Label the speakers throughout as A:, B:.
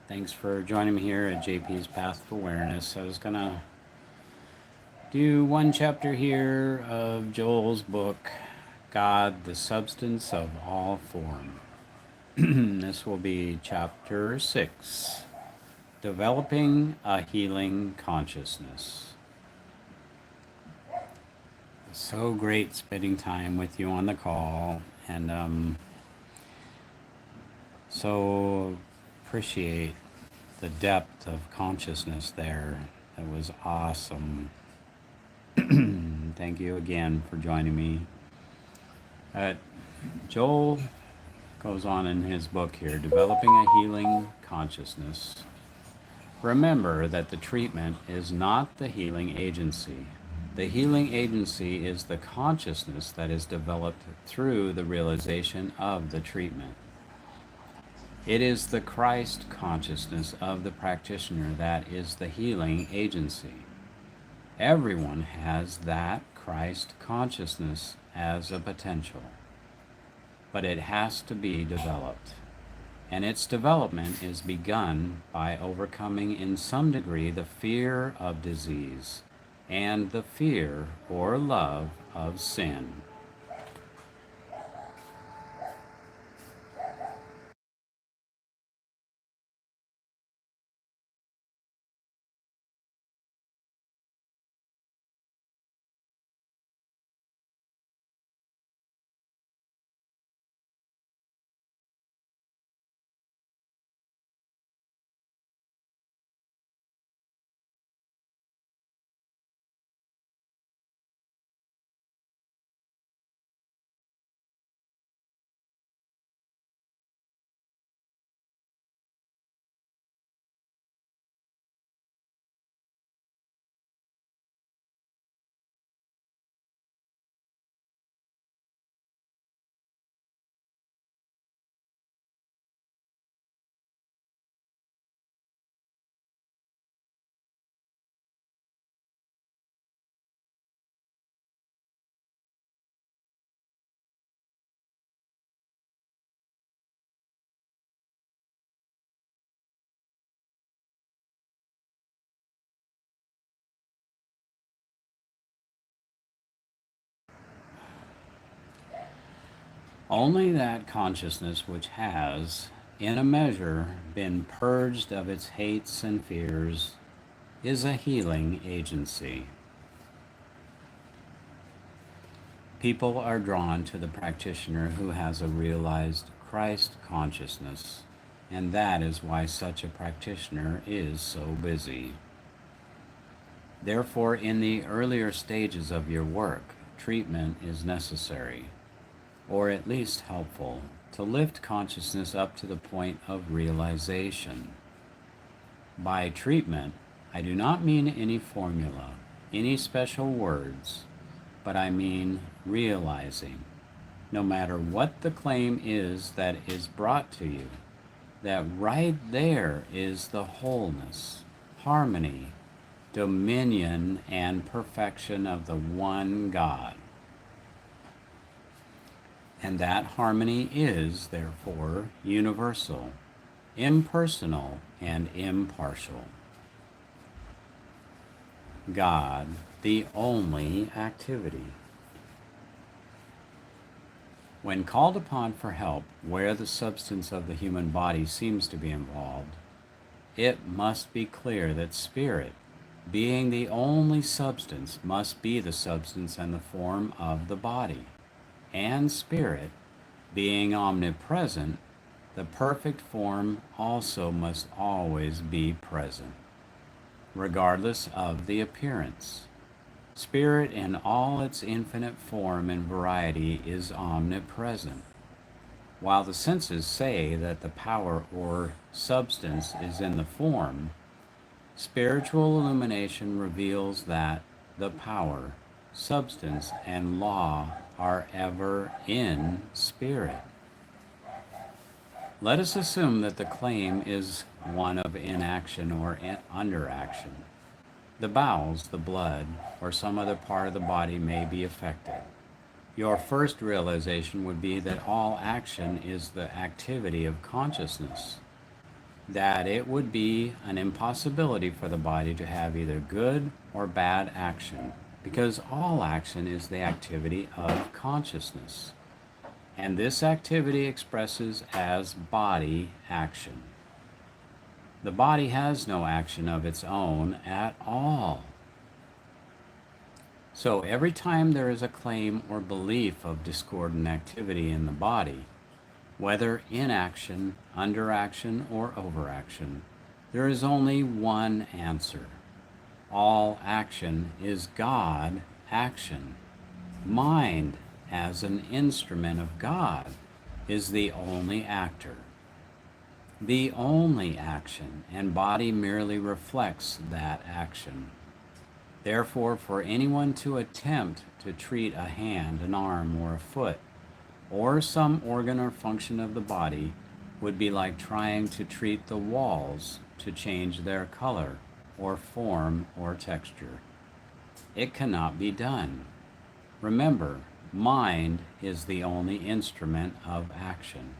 A: Thanks for joining me here at JP's Path of Awareness. I was going to do one chapter here of Joel's book, God, the Substance of All Form. This will be chapter 6, Developing a Healing Consciousness. It's so great spending time with you on the call, and so appreciate the depth of consciousness there. That was awesome. Thank you again for joining me. Joel goes on in his book here, Developing a Healing Consciousness. Remember that the treatment is not the healing agency. The healing agency is the consciousness that is developed through the realization of the treatment. It is the Christ consciousness of the practitioner that is the healing agency. Everyone has that Christ consciousness as a potential, but it has to be developed. And its development is begun by overcoming in some degree the fear of disease and the fear or love of sin. Only that consciousness which has, in a measure, been purged of its hates and fears is a healing agency. People are drawn to the practitioner who has a realized Christ consciousness, and that is why such a practitioner is so busy. Therefore, in the earlier stages of your work, treatment is necessary, or at least helpful, to lift consciousness up to the point of realization. By treatment, I do not mean any formula, any special words, but I mean realizing, no matter what the claim is that is brought to you, that right there is the wholeness, harmony, dominion, and perfection of the one God. And that harmony is, therefore, universal, impersonal, and impartial. God, the only activity. When called upon for help where the substance of the human body seems to be involved, it must be clear that spirit, being the only substance, must be the substance and the form of the body, and spirit, being omnipresent, the perfect form also must always be present, regardless of the appearance. Spirit in all its infinite form and variety is omnipresent. While the senses say that the power or substance is in the form, spiritual illumination reveals that the power, substance, and law are ever in spirit. Let us assume that the claim is one of inaction or underaction. The bowels, the blood, or some other part of the body may be affected. Your first realization would be that all action is the activity of consciousness. that it would be an impossibility for the body to have either good or bad action, because all action is the activity of consciousness, and this activity expresses as body action. The body has no action of its own at all. So every time there is a claim or belief of discordant activity in the body, whether inaction, underaction, or overaction, there is only one answer. All action is God action. Mind, as an instrument of God, is the only actor. The only action, and body merely reflects that action. Therefore, for anyone to attempt to treat a hand, an arm, or a foot, or some organ or function of the body, would be like trying to treat the walls to change their color, or form, or texture. It cannot be done. Remember, mind is the only instrument of action,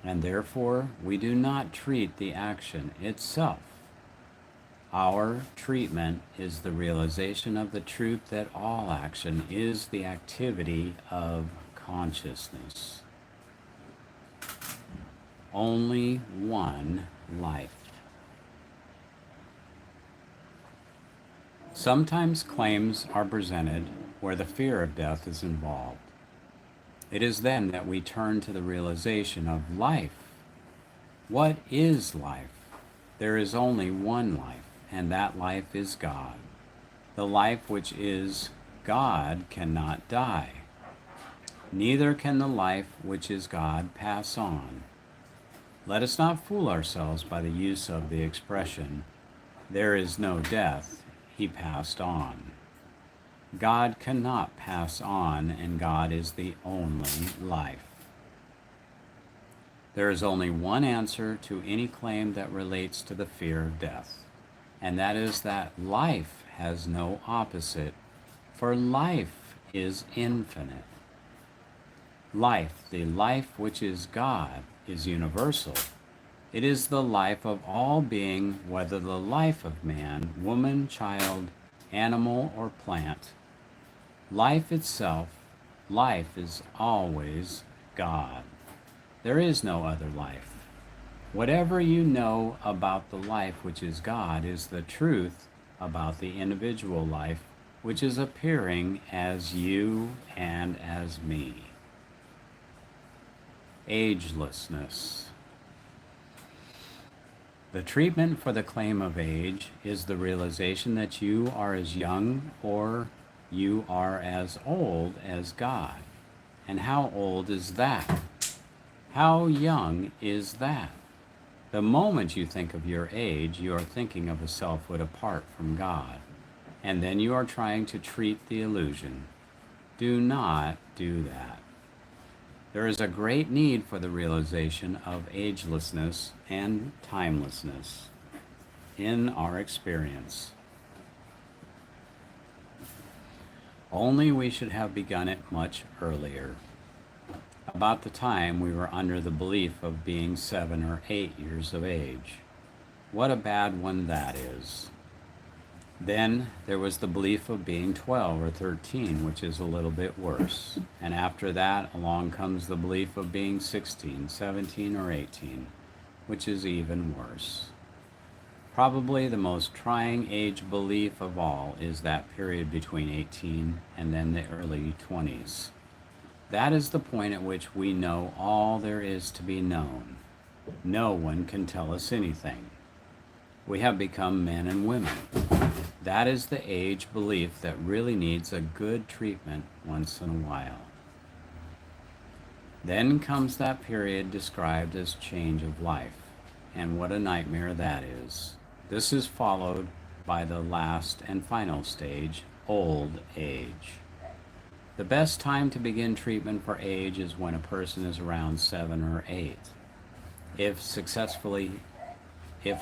A: and therefore we do not treat the action itself. Our treatment is the realization of the truth that all action is the activity of consciousness. Only one life. Sometimes claims are presented where the fear of death is involved. It is then that we turn to the realization of life. What is life? There is only one life, and that life is God. The life which is God cannot die. Neither can the life which is God pass on. Let us not fool ourselves by the use of the expression, "There is no death, he passed on." God cannot pass on, and God is the only life. There is only one answer to any claim that relates to the fear of death, and that is that life has no opposite, for life is infinite. Life, the life which is God, is universal. It is the life of all being, whether the life of man, woman, child, animal, or plant. Life itself, life is always God. There is no other life. Whatever you know about the life which is God is the truth about the individual life which is appearing as you and as me. Agelessness. The treatment for the claim of age is the realization that you are as young or you are as old as God. And how old is that? How young is that? The moment you think of your age, you are thinking of a selfhood apart from God. And then you are trying to treat the illusion. Do not do that. There is a great need for the realization of agelessness and timelessness in our experience. Only we should have begun it much earlier, about the time we were under the belief of being 7 or 8 years of age. What a bad one that is. Then there was the belief of being 12 or 13, which is a little bit worse. And after that, along comes the belief of being 16, 17, or 18, which is even worse. Probably the most trying age belief of all is that period between 18 and then the early 20s. That is the point at which we know all there is to be known. No one can tell us anything. We have become men and women. That is the age belief that really needs a good treatment once in a while. Then comes that period described as change of life, and what a nightmare that is. This is followed by the last and final stage, old age. The best time to begin treatment for age is when a person is around 7 or 8. If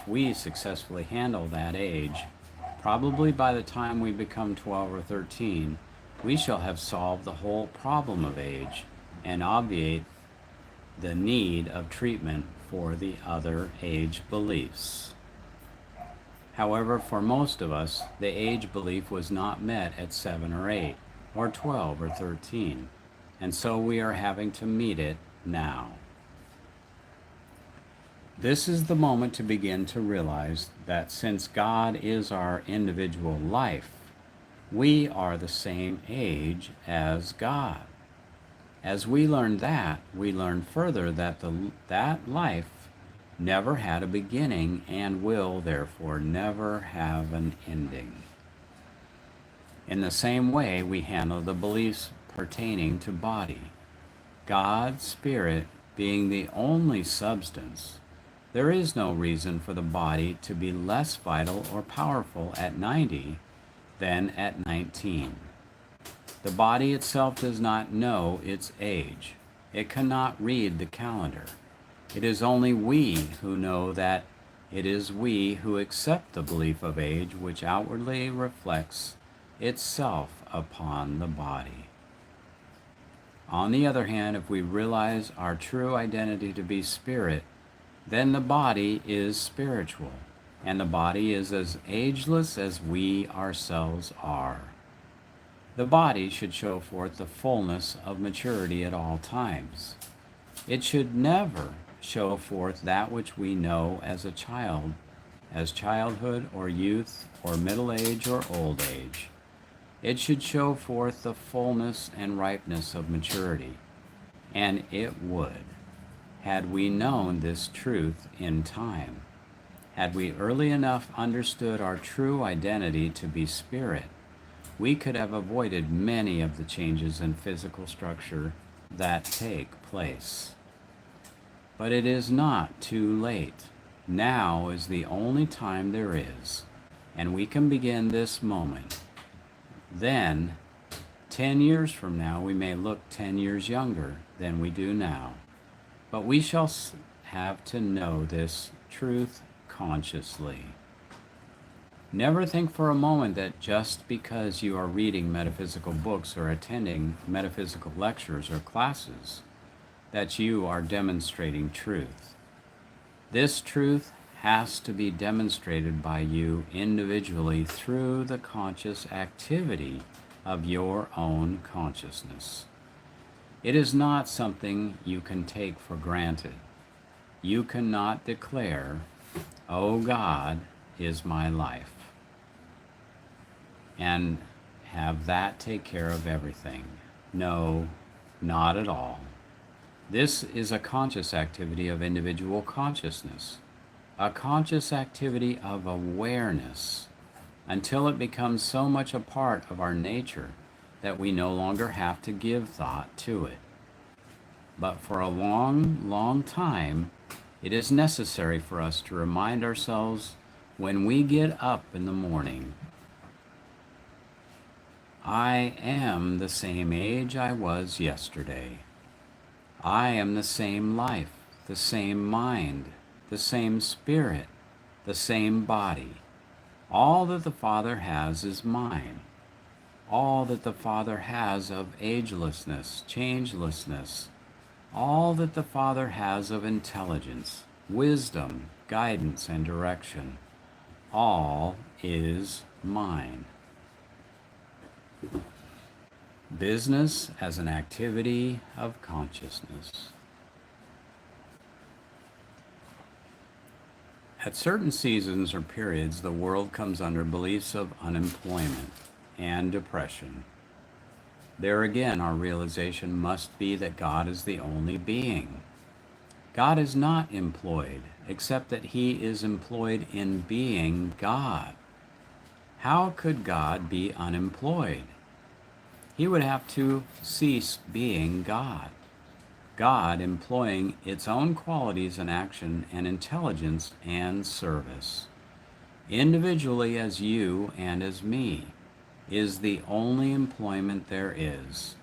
A: we successfully handle that age, probably by the time we become 12 or 13, we shall have solved the whole problem of age and obviate the need of treatment for the other age beliefs. However, for most of us, the age belief was not met at 7 or 8, or 12 or 13, and so we are having to meet it now. This is the moment to begin to realize that since God is our individual life, we are the same age as God. As we learn that, we learn further that that life never had a beginning and will therefore never have an ending. In the same way, we handle the beliefs pertaining to body. God, Spirit, being the only substance, there is no reason for the body to be less vital or powerful at 90 than at 19. The body itself does not know its age. It cannot read the calendar. It is only we who know that it is we who accept the belief of age which outwardly reflects itself upon the body. On the other hand, if we realize our true identity to be spirit, then the body is spiritual, and the body is as ageless as we ourselves are. The body should show forth the fullness of maturity at all times. It should never show forth that which we know as a child, as childhood or youth or middle age or old age. It should show forth the fullness and ripeness of maturity, and it would, had we known this truth in time. Had we early enough understood our true identity to be spirit, we could have avoided many of the changes in physical structure that take place. But it is not too late. Now is the only time there is, and we can begin this moment. Then, 10 years from now, we may look 10 years younger than we do now. But we shall have to know this truth consciously. Never think for a moment that just because you are reading metaphysical books or attending metaphysical lectures or classes, that you are demonstrating truth. This truth has to be demonstrated by you individually through the conscious activity of your own consciousness. It is not something you can take for granted. You cannot declare, "Oh, God is my life," and have that take care of everything. No, not at all. This is a conscious activity of individual consciousness, a conscious activity of awareness, until it becomes so much a part of our nature that we no longer have to give thought to it. But for a long, long time, it is necessary for us to remind ourselves when we get up in the morning, I am the same age I was yesterday. I am the same life, the same mind, the same spirit, the same body. All that the Father has is mine. All that the Father has of agelessness, changelessness, all that the Father has of intelligence, wisdom, guidance, and direction, all is mine. Business as an activity of consciousness. At certain seasons or periods, the world comes under beliefs of unemployment and depression. There again, our realization must be that God is the only being. God is not employed, except that He is employed in being God. How could God be unemployed? He would have to cease being God. God employing its own qualities and action and intelligence and service, individually as you and as me, is the only employment there is.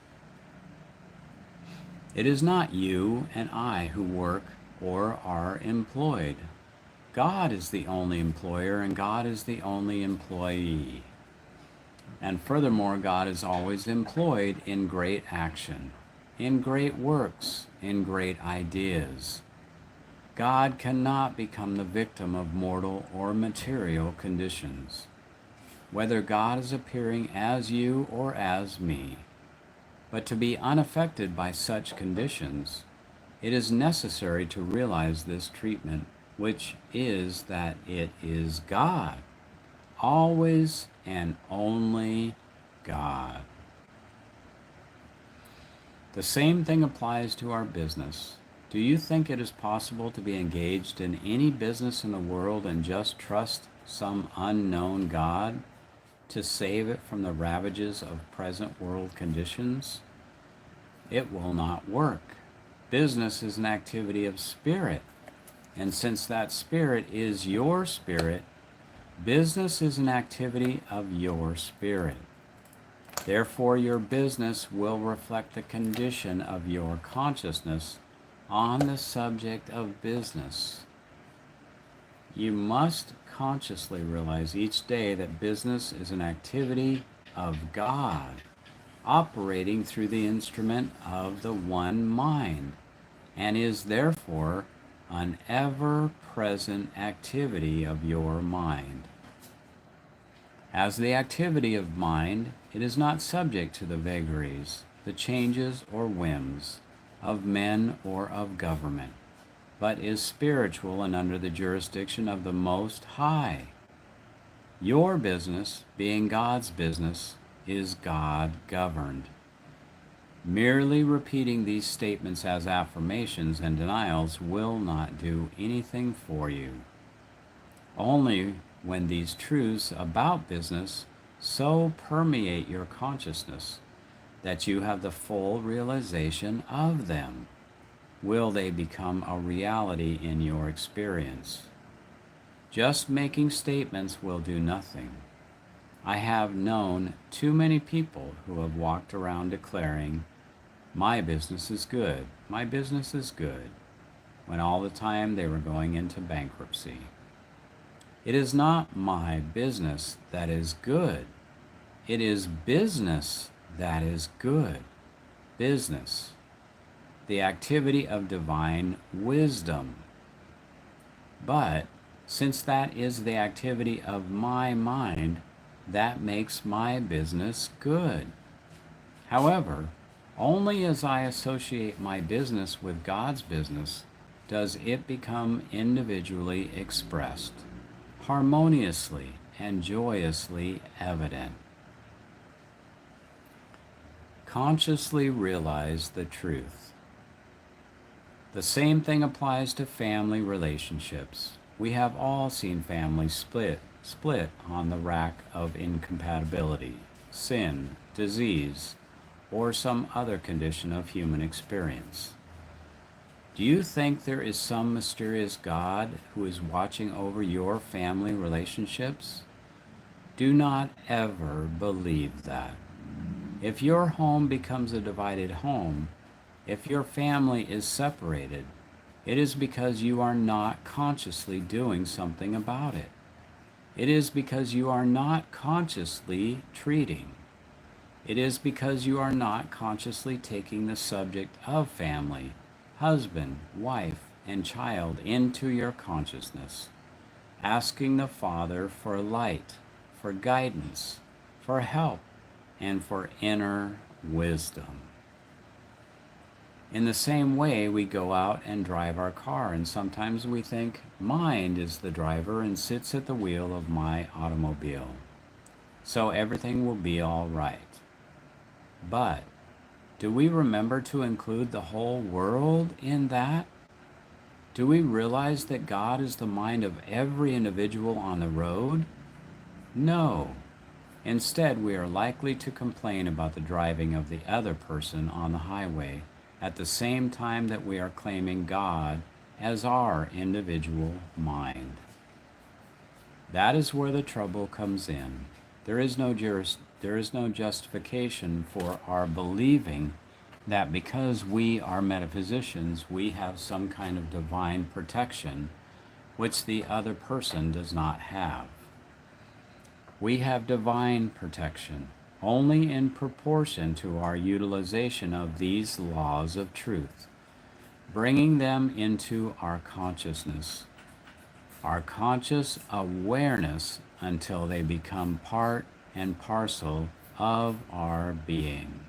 A: It is not you and I who work or are employed. God is the only employer and God is the only employee. And furthermore, God is always employed in great action, in great works, in great ideas. God cannot become the victim of mortal or material conditions. Whether God is appearing as you or as me. But to be unaffected by such conditions, it is necessary to realize this treatment, which is that it is God, always and only God. The same thing applies to our business. Do you think it is possible to be engaged in any business in the world and just trust some unknown God to save it from the ravages of present world conditions? It will not work. Business is an activity of spirit, and since that spirit is your spirit, business is an activity of your spirit. Therefore, your business will reflect the condition of your consciousness on the subject of business. You must consciously realize each day that business is an activity of God, operating through the instrument of the one mind, and is therefore an ever-present activity of your mind. As the activity of mind, it is not subject to the vagaries, the changes or whims of men or of government, but is spiritual and under the jurisdiction of the Most High. Your business, being God's business, is God-governed. Merely repeating these statements as affirmations and denials will not do anything for you. Only when these truths about business so permeate your consciousness that you have the full realization of them will they become a reality in your experience. Just making statements will do nothing. I have known too many people who have walked around declaring, "My business is good, my business is good," when all the time they were going into bankruptcy. It is not my business that is good. It is business that is good. Business, the activity of divine wisdom. But since that is the activity of my mind, that makes my business good. However, only as I associate my business with God's business does it become individually expressed, harmoniously and joyously evident. Consciously realize the truth. The same thing applies to family relationships. We have all seen families split on the rack of incompatibility, sin, disease, or some other condition of human experience. Do you think there is some mysterious God who is watching over your family relationships? Do not ever believe that. If your home becomes a divided home, if your family is separated, it is because you are not consciously doing something about it. It is because you are not consciously treating. It is because you are not consciously taking the subject of family, husband, wife, and child into your consciousness, asking the Father for light, for guidance, for help, and for inner wisdom. In the same way, we go out and drive our car, and sometimes we think, mind is the driver and sits at the wheel of my automobile, so everything will be all right. But do we remember to include the whole world in that? Do we realize that God is the mind of every individual on the road? No. Instead, we are likely to complain about the driving of the other person on the highway at the same time that we are claiming God as our individual mind. That is where the trouble comes in. There is no justification for our believing that because we are metaphysicians, we have some kind of divine protection which the other person does not have. We have divine protection only in proportion to our utilization of these laws of truth. bringing them into our consciousness, our conscious awareness, until they become part and parcel of our being.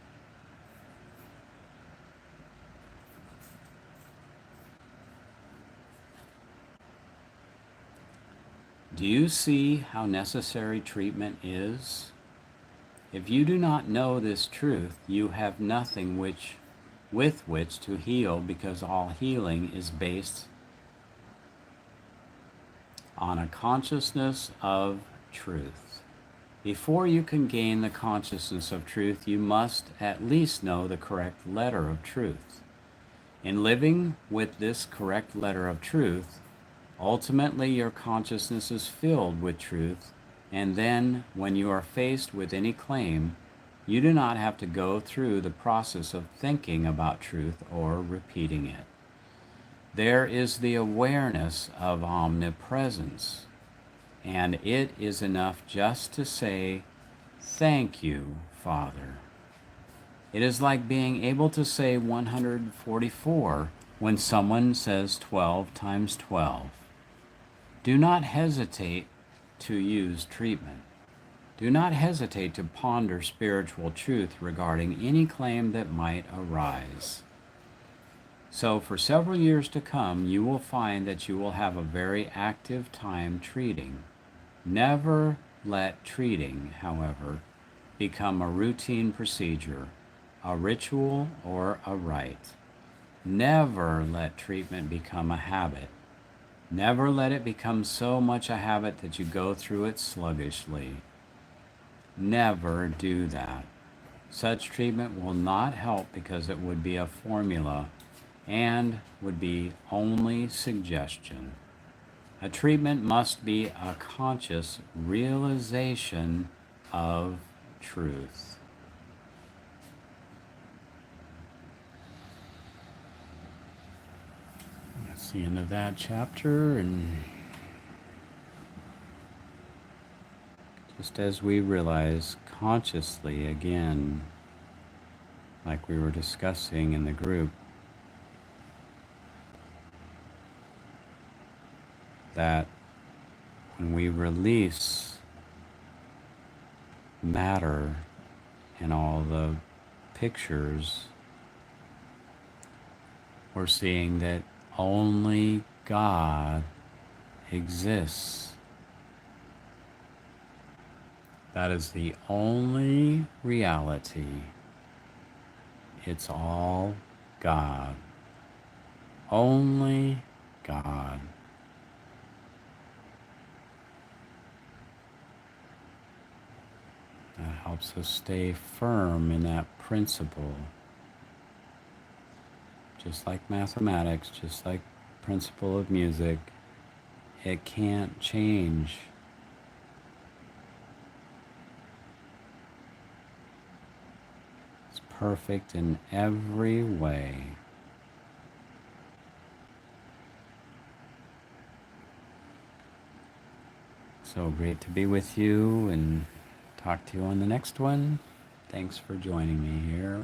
A: Do you see how necessary treatment is? If you do not know this truth, you have nothing with which to heal, because all healing is based on a consciousness of truth. Before you can gain the consciousness of truth, you must at least know the correct letter of truth. In living with this correct letter of truth, ultimately your consciousness is filled with truth, and then when you are faced with any claim, you do not have to go through the process of thinking about truth or repeating it. There is the awareness of omnipresence, and it is enough just to say, "Thank you, Father." It is like being able to say 144 when someone says 12 times 12. Do not hesitate to use treatment. Do not hesitate to ponder spiritual truth regarding any claim that might arise. So for several years to come, you will find that you will have a very active time treating. Never let treating, however, become a routine procedure, a ritual, or a rite. Never let treatment become a habit. Never let it become so much a habit that you go through it sluggishly. Never do that. Such treatment will not help, because it would be a formula and would be only suggestion. A treatment must be a conscious realization of truth. That's the end of that chapter, and just as we realize consciously again, like we were discussing in the group, that when we release matter and all the pictures, we're seeing that only God exists. That is the only reality. It's all God. Only God. That helps us stay firm in that principle. Just like mathematics, just like principle of music, it can't change. It's perfect in every way. So great to be with you, and talk to you on the next one. Thanks for joining me here.